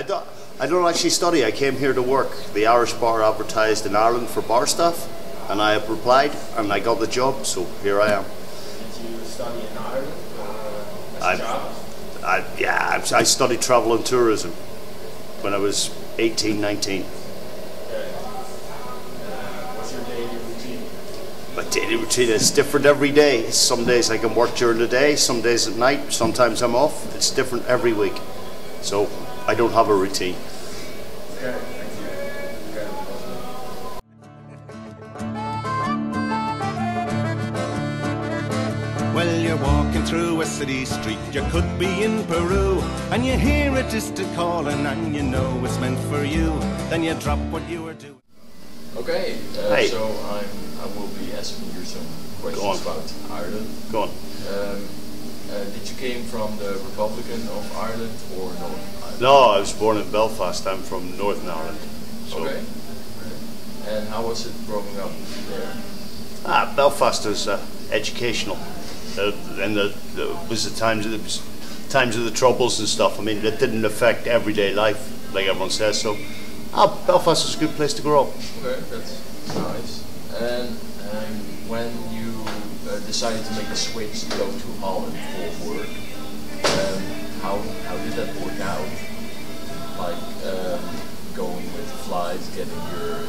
I don't actually study. I came here to work. The Irish bar advertised in Ireland for bar staff, and I have replied, and I got the job. So here I am. Did you study in Ireland as a job? Yeah, I studied travel and tourism when I was 18, 19. Okay. What's your daily routine? My daily routine is different every day. Some days I can work during the day, some days at night, sometimes I'm off. It's different every week. So I don't have a routine. Okay, thank you. Well, you're walking through a city street, you could be in Peru, and you hear a distant calling and you know it's meant for you. Then you drop what you were doing. Okay, Hey. so I will be asking you some questions about Ireland. Go on. Did you came from the Republican of Ireland or Northern Ireland? No, I was born in Belfast. I'm from Northern Ireland. So. Okay. And how was it growing up there? Belfast was educational. And was the times of the troubles and stuff. I mean, it didn't affect everyday life like everyone says. So, Belfast was a good place to grow up. Okay, that's nice. And when you decided to make a switch to go to Holland for work, how did that work out? Like going with flights, getting your.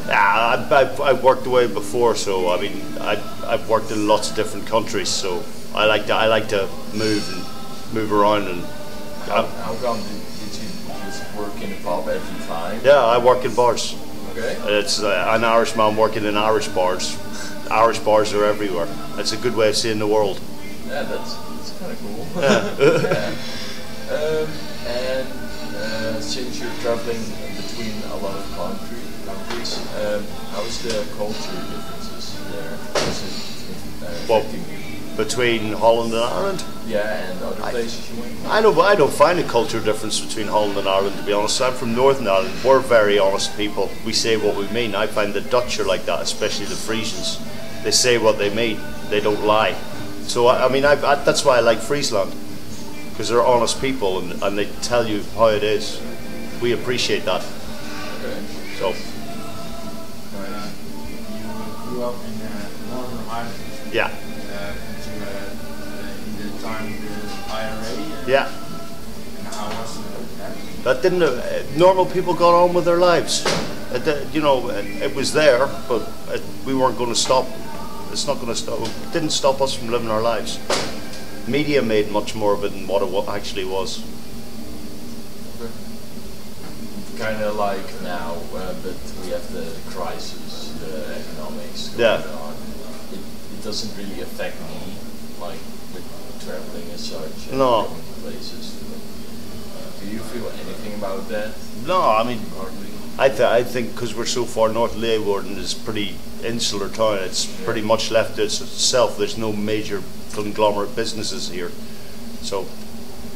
I've worked away before, so I mean, I've worked in lots of different countries, so I like to move around and. How come did you just work in a pub every time? Yeah, I work in bars. Okay. It's an Irishman working in Irish bars. Irish bars are everywhere. It's a good way of seeing the world. Yeah, that's kind of cool. Yeah. And since you're traveling between a lot of countries, how is the culture differences there? Is it affecting you? Between Holland and Ireland? Yeah, and other places you went? I don't find a culture difference between Holland and Ireland, to be honest. I'm from Northern Ireland. We're very honest people. We say what we mean. I find the Dutch are like that, especially the Frisians. They say what they mean. They don't lie. So I mean, that's why I like Friesland, because they're honest people and they tell you how it is. We appreciate that. Okay. So. You grew up in Northern Ireland. Yeah. In the time of the IRA. Yeah. And how was that? That didn't. Normal people got on with their lives. It was there, but we weren't going to stop. It's not going to stop. It didn't stop us from living our lives. Media made much more of it than what it actually was. Kind of like now, but we have the crisis, the economics going Yeah. on. It doesn't really affect me, like with traveling as such and No. going places. Do you feel anything about that? No, I mean, Hardly. I think because we're so far north, Leeuwarden is pretty insular town. It's pretty much left to itself. There's no major conglomerate businesses here. So,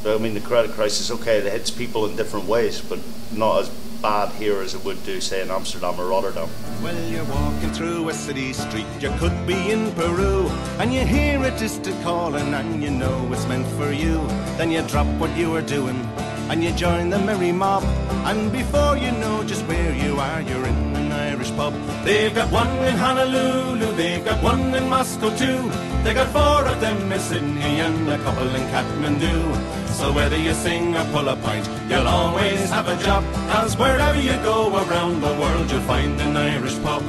I mean, the credit crisis, okay, it hits people in different ways, but not as bad here as it would do, say, in Amsterdam or Rotterdam. Well, you're walking through a city street, you could be in Peru, and you hear a distant calling and you know it's meant for you. Then you drop what you were doing and you join the merry mob, and before you know just where you are, you're in an Irish pub. They've got one in Honolulu, they've got one in Moscow too. They got 4 of them in Sydney and a couple in Kathmandu. So whether you sing or pull a pint, you'll always have a job, 'cause wherever you go around the world, you'll find an Irish pub.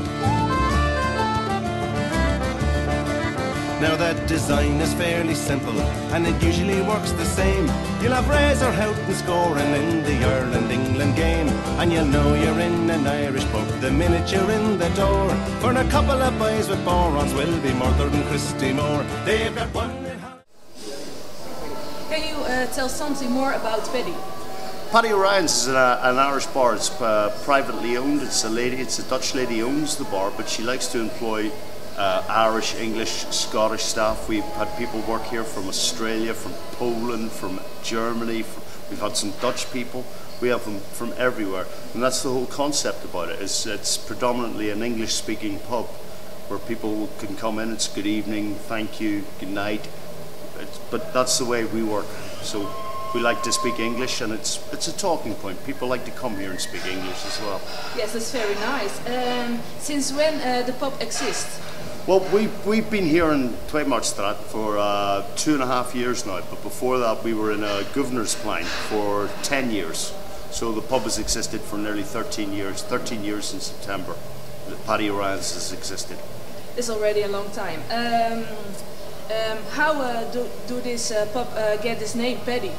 Now that design is fairly simple, and it usually works the same. You'll have Razor Houghton scoring in the Ireland-England game, and you'll know you're in an Irish pub the minute you're in the door. For a couple of boys with borons will be Murder and Christy Moore. They've got one in... Can you tell something more about Paddy? Paddy O Ryan's is an Irish bar. It's privately owned. It's a Dutch lady owns the bar, but she likes to employ Irish, English, Scottish staff. We've had people work here from Australia, from Poland, from Germany. We've had some Dutch people. We have them from everywhere, and that's the whole concept about it. It's predominantly an English-speaking pub where people can come in. It's good evening, thank you, good night. But that's the way we work. So we like to speak English, and it's a talking point. People like to come here and speak English as well. Yes, that's very nice. Since when the pub exists? Well, we've been here in Tweemartstraat for 2.5 years now, but before that we were in a governor's plan for 10 years. So the pub has existed for nearly 13 years, 13 years in September. Paddy O Ryan's has existed. It's already a long time. How do this pub get its name, Paddy?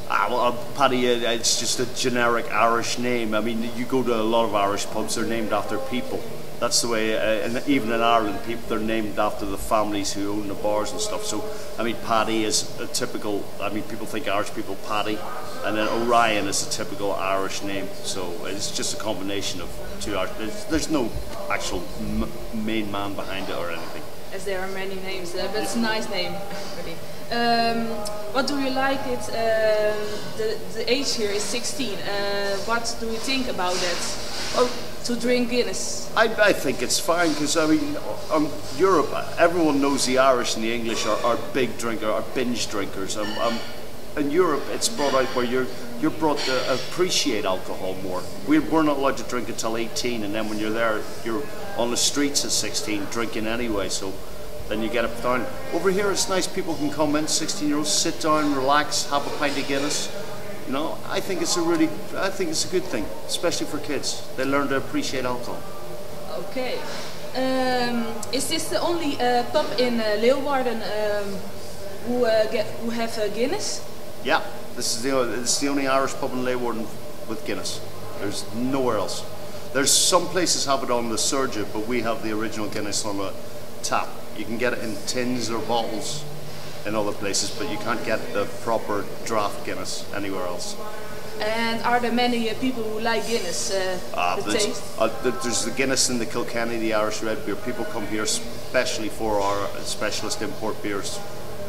Well, Paddy, it's just a generic Irish name. I mean, you go to a lot of Irish pubs, they're named after people. That's the way, and even in Ireland, they're named after the families who own the bars and stuff. So, I mean, Paddy is a typical, I mean, people think Irish people Paddy, and then O'Ryan is a typical Irish name. So it's just a combination of two Irish. There's no actual main man behind it or anything. As there are many names, but it's a nice name. Really. What do you like? It the age here is 16. What do you think about that? Oh, to drink Guinness. I think it's fine because I mean, Europe, everyone knows the Irish and the English are big drinkers, are binge drinkers. In Europe, it's brought out where you're brought to appreciate alcohol more. We're not allowed to drink until 18, and then when you're there, you're on the streets at 16 drinking anyway. So then you get it down. Over here, it's nice. People can come in, 16-year-olds, sit down, relax, have a pint of Guinness. You know, I think it's a good thing, especially for kids. They learn to appreciate alcohol. Okay. Is this the only pub in Leeuwarden who have Guinness? Yeah, this is the only Irish pub in Leeuwarden with Guinness. There's nowhere else. There's some places have it on the surge, but we have the original Guinness on a tap. You can get it in tins or bottles in other places, but you can't get the proper draft Guinness anywhere else. And are there many people who like Guinness? The taste? There's the Guinness and the Kilkenny, the Irish red beer. People come here especially for our specialist import beers.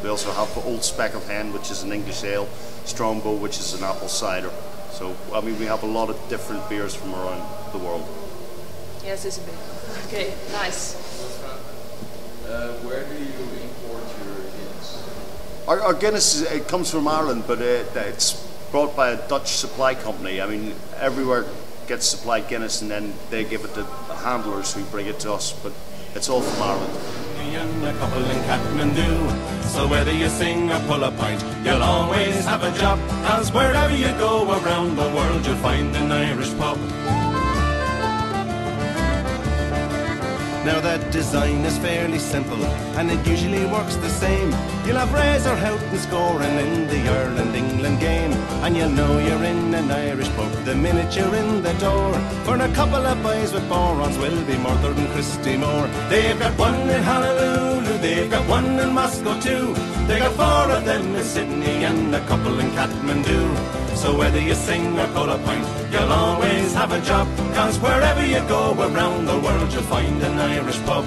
We also have the Old Speckled Hen, which is an English ale, Strongbow, which is an apple cider. So, I mean, we have a lot of different beers from around the world. Yes, it's a bit. Okay, nice. Where do you import your Guinness? Our Guinness, it comes from Ireland, but it's brought by a Dutch supply company. I mean, everywhere gets supplied Guinness, and then they give it to handlers who bring it to us, but it's all from Ireland. A couple in Kathmandu, so whether you sing or pull a pint, you'll always have a job, 'cause wherever you go around the world, you'll find an Irish pub. Now that design is fairly simple, and it usually works the same. You'll have Razor Houghton scoring in the Ireland-England game, and you'll know you're in an Irish pub the minute you're in the door. For a couple of boys with borons will be Murder and Christy Moore. They've got one in Honolulu, they've got one in Moscow too. They got 4 of them in Sydney and a couple in Kathmandu. So whether you sing or pull a pint, you'll always have a job, 'cause wherever you go around the world, you'll find an Irish pub.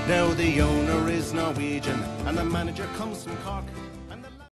Now the owner is Norwegian and the manager comes from Cork.